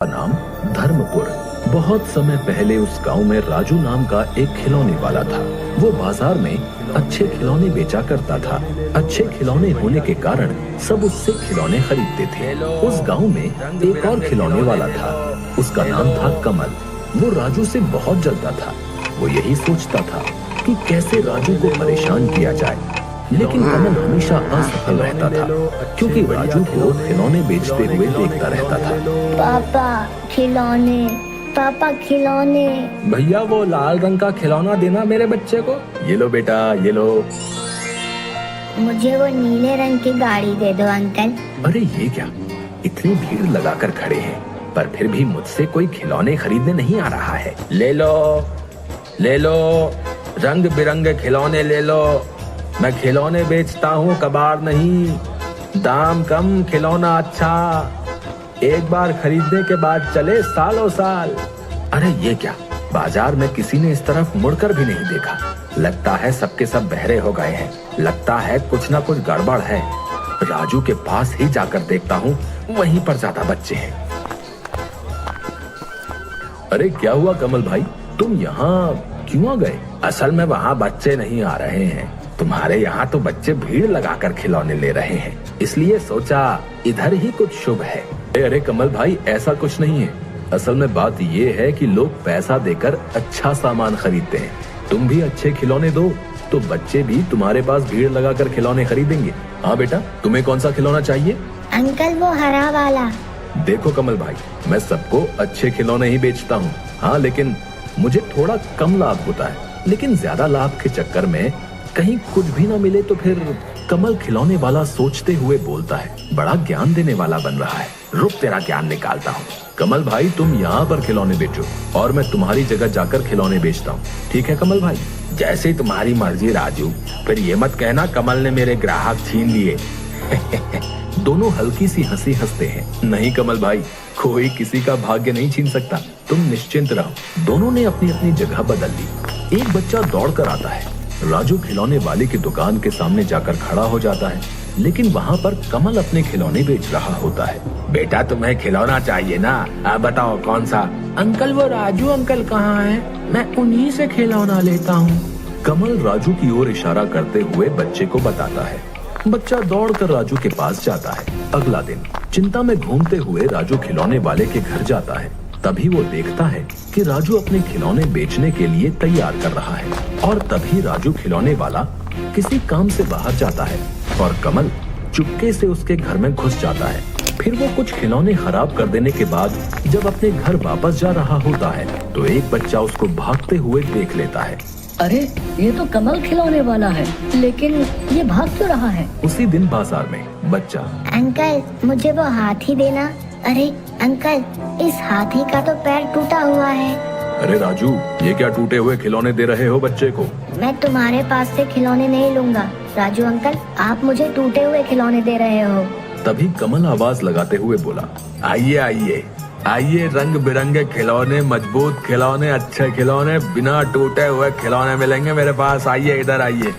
नाम धर्मपुर। बहुत समय पहले उस गांव में राजू नाम का एक खिलौने वाला था। वो बाजार में अच्छे खिलौने बेचा करता था। अच्छे खिलौने होने के कारण सब उससे खिलौने खरीदते थे। उस गांव में एक और खिलौने वाला था। उसका नाम था कमल। वो राजू से बहुत जलता था। वो यही सोचता था कि कैसे राजू को परेशान किया जाए, लेकिन कमल हमेशा असफल रहता था क्योंकि राजू को खिलौने बेचते हुए देखता रहता था। पापा खिलौने। भैया वो लाल रंग का खिलौना देना मेरे बच्चे को। ये लो बेटा, ये लो। मुझे वो नीले रंग की गाड़ी दे दो अंकल। अरे ये क्या, इतनी भीड़ लगाकर खड़े हैं पर फिर भी मुझसे कोई खिलौने खरीदने नहीं आ रहा है। ले लो, ले लो, रंग बिरंगे खिलौने ले लो। मैं खिलौने बेचता हूँ, कबाड़ नहीं। दाम कम, खिलौना अच्छा। एक बार खरीदने के बाद चले सालों साल। अरे ये क्या, बाजार में किसी ने इस तरफ मुड़कर भी नहीं देखा। लगता है सबके सब बहरे हो गए हैं। लगता है कुछ ना कुछ गड़बड़ है। राजू के पास ही जाकर देखता हूँ, वहीं पर ज्यादा बच्चे हैं। अरे क्या हुआ कमल भाई, तुम यहाँ क्यों आ गए? असल में वहाँ बच्चे नहीं आ रहे हैं। तुम्हारे यहाँ तो बच्चे भीड़ लगाकर खिलौने ले रहे हैं, इसलिए सोचा इधर ही कुछ शुभ है। अरे कमल भाई, ऐसा कुछ नहीं है। असल में बात ये है कि लोग पैसा देकर अच्छा सामान खरीदते हैं। तुम भी अच्छे खिलौने दो तो बच्चे भी तुम्हारे पास भीड़ लगाकर खिलौने खरीदेंगे। हाँ बेटा, तुम्हें कौन सा खिलौना चाहिए? अंकल वो हरा वाला। देखो कमल भाई, मैं सबको अच्छे खिलौने ही बेचता हूँ। हाँ, लेकिन मुझे थोड़ा कम लाभ होता है। लेकिन ज्यादा लाभ के चक्कर में कहीं कुछ भी ना मिले तो फिर। कमल खिलौने वाला सोचते हुए बोलता है। बड़ा ज्ञान देने वाला बन रहा है। रुक, तेरा ज्ञान निकालता हूँ। कमल भाई, तुम यहाँ पर खिलौने बेचो और मैं तुम्हारी जगह जाकर खिलौने बेचता हूँ। ठीक है कमल भाई? जैसे तुम्हारी मर्जी राजू। फिर ये मत कहना कमल ने मेरे ग्राहक छीन लिए। दोनों हल्की सी हंसी हंसते हैं। नहीं कमल भाई, कोई किसी का भाग्य नहीं छीन सकता, तुम निश्चिंत रहो। दोनों ने अपनी अपनी जगह बदल ली। एक बच्चा दौड़ कर आता है। राजू खिलौने वाले की दुकान के सामने जाकर खड़ा हो जाता है, लेकिन वहाँ पर कमल अपने खिलौने बेच रहा होता है। बेटा, तुम्हें खिलौना चाहिए ना? आप बताओ कौन सा? अंकल वो राजू अंकल कहाँ हैं? मैं उन्हीं से खिलौना लेता हूँ। कमल राजू की ओर इशारा करते हुए बच्चे को बताता है। बच्चा दौड़कर राजू के पास जाता है। अगला दिन चिंता में घूमते हुए राजू खिलौने वाले के घर जाता है। तभी वो देखता है कि राजू अपने खिलौने बेचने के लिए तैयार कर रहा है। और तभी राजू खिलौने वाला किसी काम से बाहर जाता है और कमल चुपके से उसके घर में घुस जाता है। फिर वो कुछ खिलौने खराब कर देने के बाद जब अपने घर वापस जा रहा होता है तो एक बच्चा उसको भागते हुए देख लेता है। अरे ये तो कमल खिलौने वाला है, लेकिन ये भाग क्यों रहा है? उसी दिन बाजार में बच्चा। अंकल मुझे वो हाथी देना। अरे अंकल, इस हाथी का तो पैर टूटा हुआ है। अरे राजू, ये क्या टूटे हुए खिलौने दे रहे हो बच्चे को? मैं तुम्हारे पास से खिलौने नहीं लूंगा। राजू अंकल, आप मुझे टूटे हुए खिलौने दे रहे हो। तभी कमल आवाज लगाते हुए बोला, आइए आइए आइए, रंग बिरंगे खिलौने, मजबूत खिलौने, अच्छे खिलौने, बिना टूटे हुए खिलौने मिलेंगे मेरे पास। आइए, इधर आइए।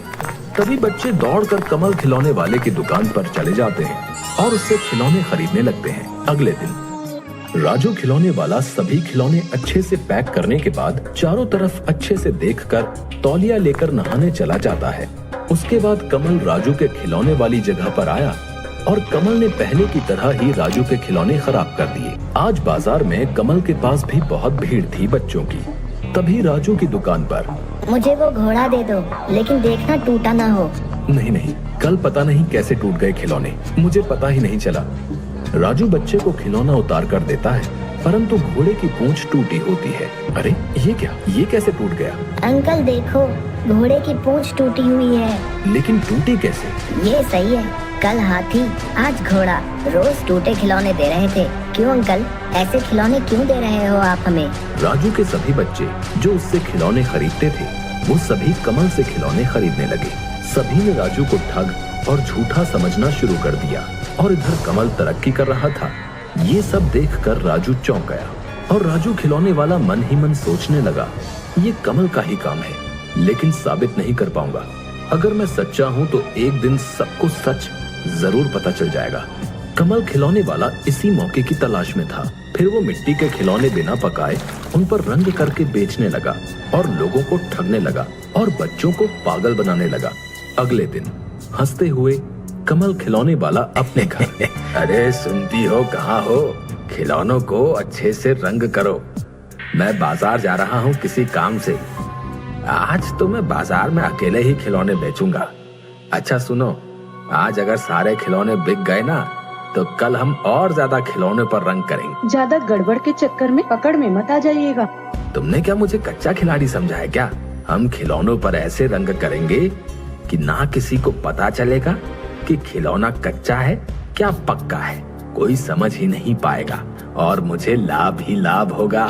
तभी बच्चे दौड़कर कमल खिलौने वाले की दुकान पर चले जाते हैं और उससे खिलौने खरीदने लगते हैं। अगले दिन राजू खिलौने वाला सभी खिलौने अच्छे से पैक करने के बाद चारों तरफ अच्छे से देखकर तौलिया लेकर नहाने चला जाता है। उसके बाद कमल राजू के खिलौने वाली जगह पर आया और कमल ने पहले की तरह ही राजू के खिलौने खराब कर दिए। आज बाजार में कमल के पास भी बहुत भीड़ थी बच्चों की। तभी राजू की दुकान पर, मुझे वो घोड़ा दे दो, लेकिन देखना टूटा ना हो। नहीं नहीं, कल पता नहीं कैसे टूट गए खिलौने, मुझे पता ही नहीं चला। राजू बच्चे को खिलौना उतार कर देता है, परंतु घोड़े की पूंछ टूटी होती है। अरे ये क्या, ये कैसे टूट गया? अंकल देखो, घोड़े की पूंछ टूटी हुई है। लेकिन टूटी कैसे? ये सही है, कल हाथी आज घोड़ा, रोज टूटे खिलौने दे रहे थे। क्यों अंकल, ऐसे खिलौने क्यों दे रहे हो आप हमें? राजू के सभी बच्चे जो उससे खिलौने खरीदते थे वो सभी कमल से खिलौने खरीदने लगे। सभी ने राजू को ठग और झूठा समझना शुरू कर दिया और इधर कमल तरक्की कर रहा था। ये सब देखकर राजू चौंक गया और राजू खिलौने वाला मन ही मन सोचने लगा, ये कमल का ही काम है, लेकिन साबित नहीं कर पाऊंगा। अगर मैं सच्चा हूँ तो एक दिन सबको सच जरूर पता चल जाएगा। कमल खिलौने वाला इसी मौके की तलाश में था। फिर वो मिट्टी के खिलौने बिना पकाए उन पर रंग करके बेचने लगा और लोगों को ठगने लगा और बच्चों को पागल बनाने लगा। अगले दिन हंसते हुए कमल खिलौने वाला अपने घर अरे सुनती हो, कहाँ हो? खिलौनों को अच्छे से रंग करो। मैं बाजार जा रहा हूँ किसी काम से। आज तो मैं बाजार में अकेले ही खिलौने बेचूंगा। अच्छा सुनो, आज अगर सारे खिलौने बिक गए ना तो कल हम और ज्यादा खिलौने पर रंग करेंगे। ज्यादा गड़बड़ के चक्कर में पकड़ में मत आ जाइएगा। तुमने क्या मुझे कच्चा खिलाड़ी समझा है क्या? हम खिलौनों पर ऐसे रंग करेंगे कि ना किसी को पता चलेगा कि खिलौना कच्चा है क्या पक्का है। कोई समझ ही नहीं पाएगा और मुझे लाभ ही लाभ होगा।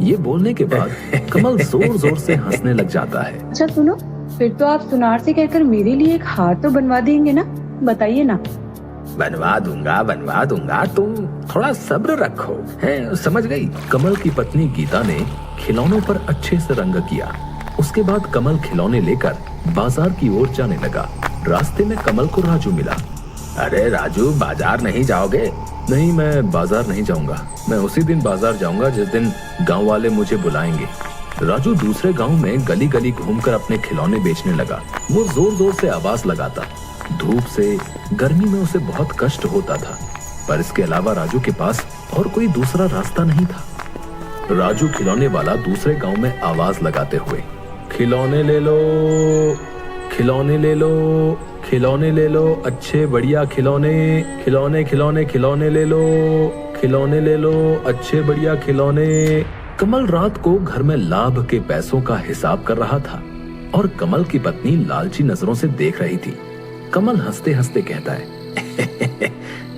ये बोलने के बाद कमल जोर जोर से हंसने लग जाता है। अच्छा सुनो, फिर तो आप सुनार से कहकर मेरे लिए एक हार तो बनवा देंगे ना? बताइए ना। बनवा दूंगा, तुम थोड़ा सब्र रखो। है, समझ गई। कमल की पत्नी गीता ने खिलौनों पर अच्छे से रंग किया। उसके बाद कमल खिलौने लेकर बाजार की ओर जाने लगा। रास्ते में कमल को राजू मिला। अरे राजू, बाजार नहीं जाओगे? नहीं, मैं बाजार नहीं जाऊंगा। मैं उसी दिन बाजार जाऊंगा जिस दिन गांव वाले मुझे बुलाएंगे। राजू दूसरे गांव में गली गली घूमकर अपने खिलौने बेचने लगा। वो जोर जोर से आवाज लगाता। धूप से, गर्मी में उसे बहुत कष्ट होता था, पर इसके अलावा राजू के पास और कोई दूसरा रास्ता नहीं था। राजू खिलौने वाला दूसरे गांव में आवाज लगाते हुए, खिलौने ले लो, खिलौने ले लो, खिलौने ले लो, अच्छे बढ़िया खिलौने, खिलौने खिलौने खिलौने ले लो, खिलौने ले लो, अच्छे बढ़िया खिलौने। कमल रात को घर में लाभ के पैसों का हिसाब कर रहा था और कमल की पत्नी लालची नजरों से देख रही थी। कमल हंसते हंसते कहता है,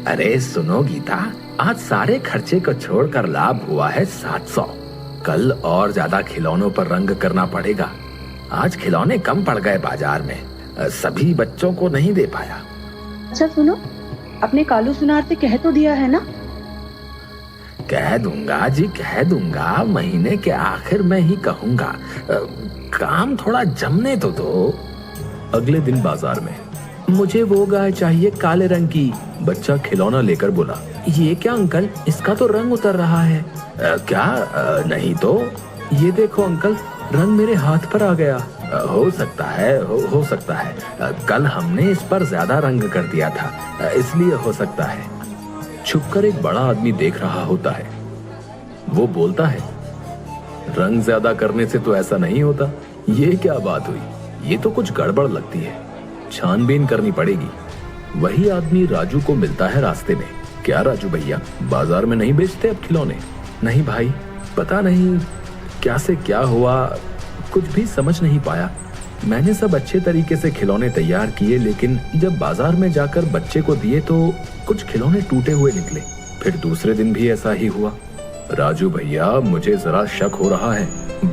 अरे सुनो गीता, आज सारे खर्चे को छोड़कर लाभ हुआ है 700। कल और ज्यादा खिलौनों पर रंग करना पड़ेगा। आज खिलौने कम पड़ गए बाजार में, सभी बच्चों को नहीं दे पाया। अच्छा सुनो, अपने कालू सुनार से कह तो दिया है ना? कह दूंगा जी, कह दूंगा। महीने के आखिर में ही कहूंगा। काम थोड़ा जमने तो दो। अगले दिन बाजार में, मुझे वो गाय चाहिए काले रंग की। बच्चा खिलौना लेकर बोला, ये क्या अंकल, इसका तो रंग उतर रहा है। क्या? नहीं तो। ये देखो अंकल, रंग मेरे हाथ पर आ गया। हो सकता है, हो सकता है। कल हमने इस पर ज्यादा रंग कर दिया था, इसलिए हो सकता है। छुपकर एक बड़ा आदमी देख रहा होता है। वो बोलता है, रंग ज्यादा करने से तो ऐसा नहीं होता। ये क्या बात हुई? ये तो कुछ गड़बड़ लगती है, छानबीन करनी पड़ेगी। वही आदमी राजू को मिलता है रास्ते में। क्या राजू भैया, बाजार में नहीं बेचते अब खिलौने? नहीं भाई, पता नहीं क्या से क्या हुआ, कुछ भी समझ नहीं पाया। मैंने सब अच्छे तरीके से खिलौने तैयार किए, लेकिन जब बाजार में जाकर बच्चे को दिए तो कुछ खिलौने टूटे हुए निकले। फिर दूसरे दिन भी ऐसा ही हुआ। राजू भैया, मुझे जरा शक हो रहा है,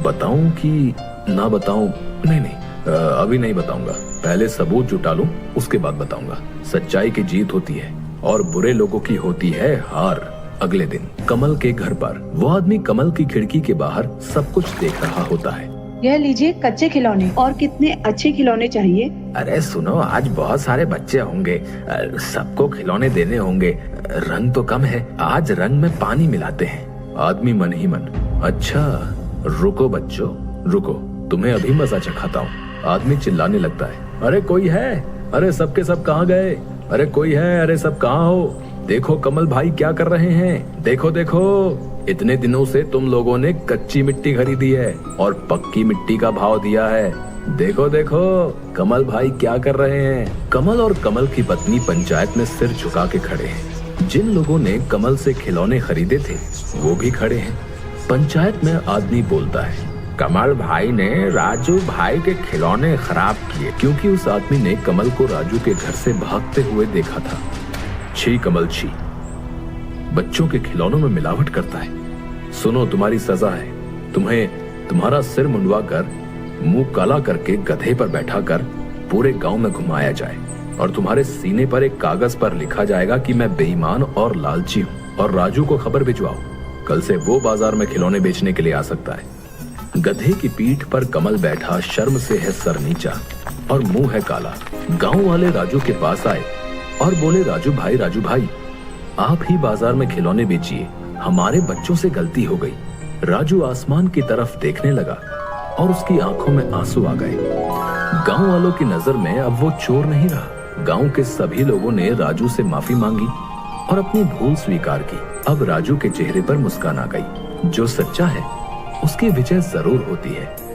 बताऊं कि ना बताऊं? नहीं नहीं, अभी नहीं बताऊंगा। पहले सबूत जुटा लूं, उसके बाद बताऊंगा। सच्चाई की जीत होती है और बुरे लोगों की होती है हार। अगले दिन कमल के घर पर वो आदमी कमल की खिड़की के बाहर सब कुछ देख रहा होता है। यह लीजिए कच्चे खिलौने, और कितने अच्छे खिलौने चाहिए? अरे सुनो, आज बहुत सारे बच्चे होंगे, सबको खिलौने देने होंगे। रंग तो कम है, आज रंग में पानी मिलाते हैं। आदमी मन ही मन, अच्छा रुको बच्चों रुको, तुम्हें अभी मजा चखाता हूँ। आदमी चिल्लाने लगता है, अरे कोई है? अरे सबके सब कहाँ गए? अरे कोई है? अरे सब कहाँ हो? देखो कमल भाई क्या कर रहे हैं, देखो देखो। इतने दिनों से तुम लोगों ने कच्ची मिट्टी खरीदी है और पक्की मिट्टी का भाव दिया है। देखो देखो कमल भाई क्या कर रहे हैं। कमल और कमल की पत्नी पंचायत में सिर झुका के खड़े हैं। जिन लोगों ने कमल से खिलौने खरीदे थे वो भी खड़े हैं। पंचायत में आदमी बोलता है, कमल भाई ने राजू भाई के खिलौने खराब किए, क्योंकि उस आदमी ने कमल को राजू के घर से भागते हुए देखा था। छी कमल छी, बच्चों के खिलौनों में मिलावट करता है। सुनो, तुम्हारी सजा है। तुम्हें तुम्हारा सिर मुंडवा कर, मुंह काला करके गधे पर बैठा कर पूरे गांव में घुमाया जाए और तुम्हारे सीने पर एक कागज पर लिखा जाएगा कि मैं बेईमान और लालची हूँ। और राजू को खबर भिजवाओ, कल से वो बाजार में खिलौने बेचने के लिए आ सकता है। गधे की पीठ पर कमल बैठा शर्म से है सर नीचा और मुंह है काला। गांव वाले राजू के पास आए और बोले, राजू भाई आप ही बाजार में खिलौने बेचिए, हमारे बच्चों से गलती हो गई। राजू आसमान की तरफ देखने लगा और उसकी आंखों में आंसू आ गए। गांव वालों की नजर में अब वो चोर नहीं रहा। गांव के सभी लोगों ने राजू से माफी मांगी और अपनी भूल स्वीकार की। अब राजू के चेहरे पर मुस्कान आ गई। जो सच्चा है उसकी विजय जरूर होती है।